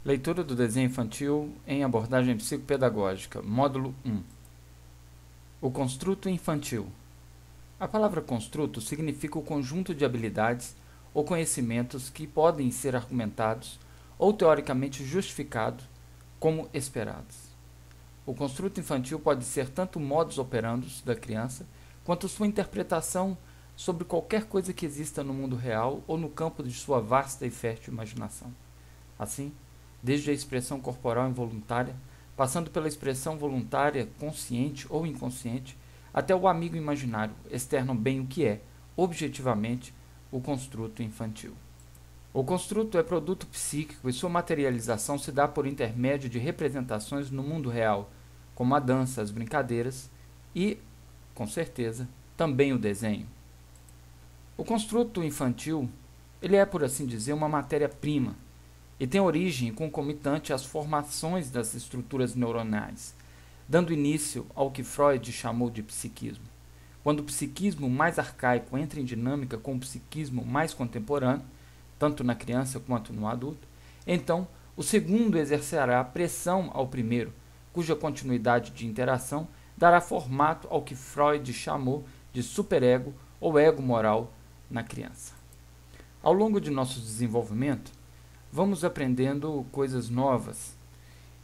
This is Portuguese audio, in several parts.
Leitura do desenho infantil em abordagem psicopedagógica, módulo 1. O construto infantil. A palavra construto significa o conjunto de habilidades ou conhecimentos que podem ser argumentados ou teoricamente justificados como esperados. O construto infantil pode ser tanto o modus operandi da criança, quanto sua interpretação sobre qualquer coisa que exista no mundo real ou no campo de sua vasta e fértil imaginação. Assim, desde a expressão corporal involuntária, passando pela expressão voluntária consciente ou inconsciente, até o amigo imaginário, externam bem o que é, objetivamente, o construto infantil. O construto é produto psíquico e sua materialização se dá por intermédio de representações no mundo real, como a dança, as brincadeiras e, com certeza, também o desenho. O construto infantil, ele é, por assim dizer, uma matéria-prima e tem origem concomitante às formações das estruturas neuronais, dando início ao que Freud chamou de psiquismo. Quando o psiquismo mais arcaico entra em dinâmica com o psiquismo mais contemporâneo, tanto na criança quanto no adulto, então o segundo exercerá pressão ao primeiro, cuja continuidade de interação dará formato ao que Freud chamou de superego ou ego moral na criança. Ao longo de nosso desenvolvimento, vamos aprendendo coisas novas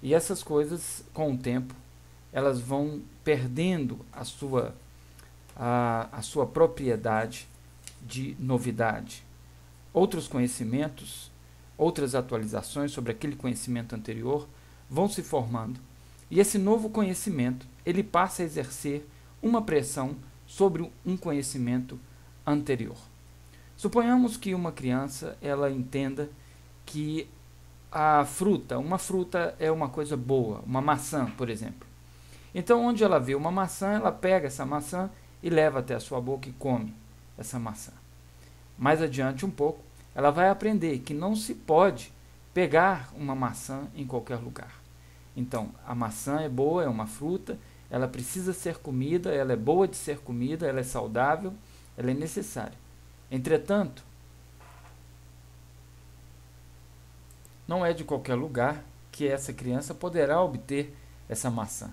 e essas coisas, com o tempo, elas vão perdendo a sua propriedade de novidade. Outros conhecimentos, outras atualizações sobre aquele conhecimento anterior vão se formando e esse novo conhecimento ele passa a exercer uma pressão sobre um conhecimento anterior. Suponhamos que uma criança ela entenda que uma fruta é uma coisa boa, uma maçã, por exemplo. Então, onde ela vê uma maçã, ela pega essa maçã e leva até a sua boca e come essa maçã. Mais adiante um pouco, ela vai aprender que não se pode pegar uma maçã em qualquer lugar. Então, a maçã é boa, é uma fruta, ela precisa ser comida, ela é boa de ser comida, ela é saudável, ela é necessária. Entretanto, não é de qualquer lugar que essa criança poderá obter essa maçã.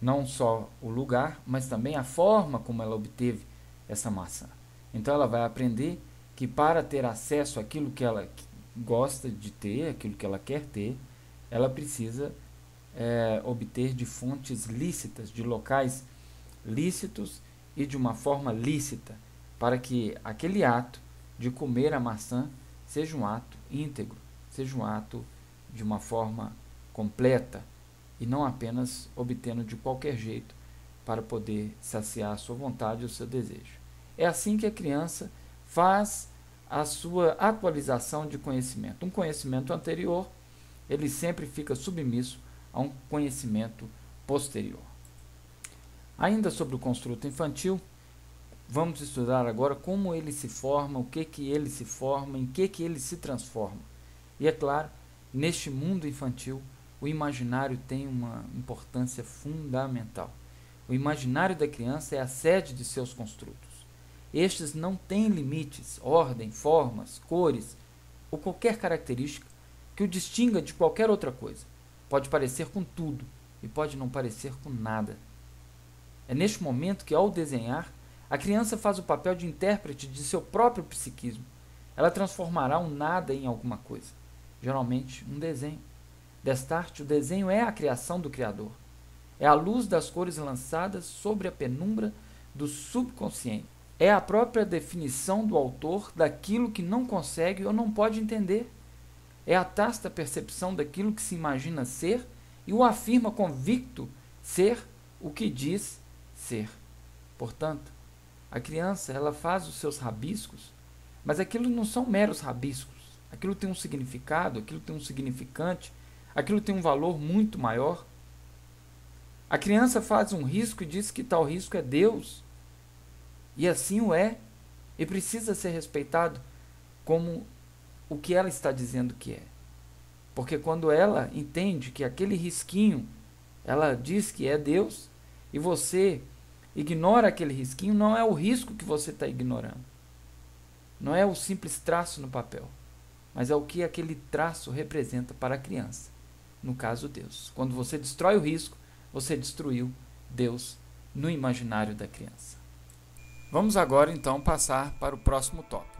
Não só o lugar, mas também a forma como ela obteve essa maçã. Então ela vai aprender que para ter acesso àquilo que ela gosta de ter, aquilo que ela quer ter, ela precisa obter de fontes lícitas, de locais lícitos e de uma forma lícita, para que aquele ato de comer a maçã seja um ato íntegro, seja um ato de uma forma completa e não apenas obtendo de qualquer jeito para poder saciar a sua vontade e o seu desejo. É assim que a criança faz a sua atualização de conhecimento. Um conhecimento anterior, ele sempre fica submisso a um conhecimento posterior. Ainda sobre o construto infantil, vamos estudar agora como ele se forma, o que ele se forma, em que ele se transforma. E é claro, neste mundo infantil, o imaginário tem uma importância fundamental. O imaginário da criança é a sede de seus construtos. Estes não têm limites, ordem, formas, cores ou qualquer característica que o distinga de qualquer outra coisa. Pode parecer com tudo e pode não parecer com nada. É neste momento que, ao desenhar, a criança faz o papel de intérprete de seu próprio psiquismo. Ela transformará um nada em alguma coisa, geralmente um desenho. Desta arte, o desenho é a criação do Criador. É a luz das cores lançadas sobre a penumbra do subconsciente. É a própria definição do autor daquilo que não consegue ou não pode entender. É a tácita percepção daquilo que se imagina ser e o afirma convicto ser o que diz ser. Portanto, a criança ela faz os seus rabiscos, mas aquilo não são meros rabiscos. Aquilo tem um significado, aquilo tem um significante, aquilo tem um valor muito maior. A criança faz um risco e diz que tal risco é Deus. E assim o é, e precisa ser respeitado como o que ela está dizendo que é. Porque quando ela entende que aquele risquinho, ela diz que é Deus, e você ignora aquele risquinho, não é o risco que você está ignorando. Não é o simples traço no papel. mas é o que aquele traço representa para a criança. No caso, Deus. Quando você destrói o risco, você destruiu Deus no imaginário da criança. Vamos agora então passar para o próximo tópico.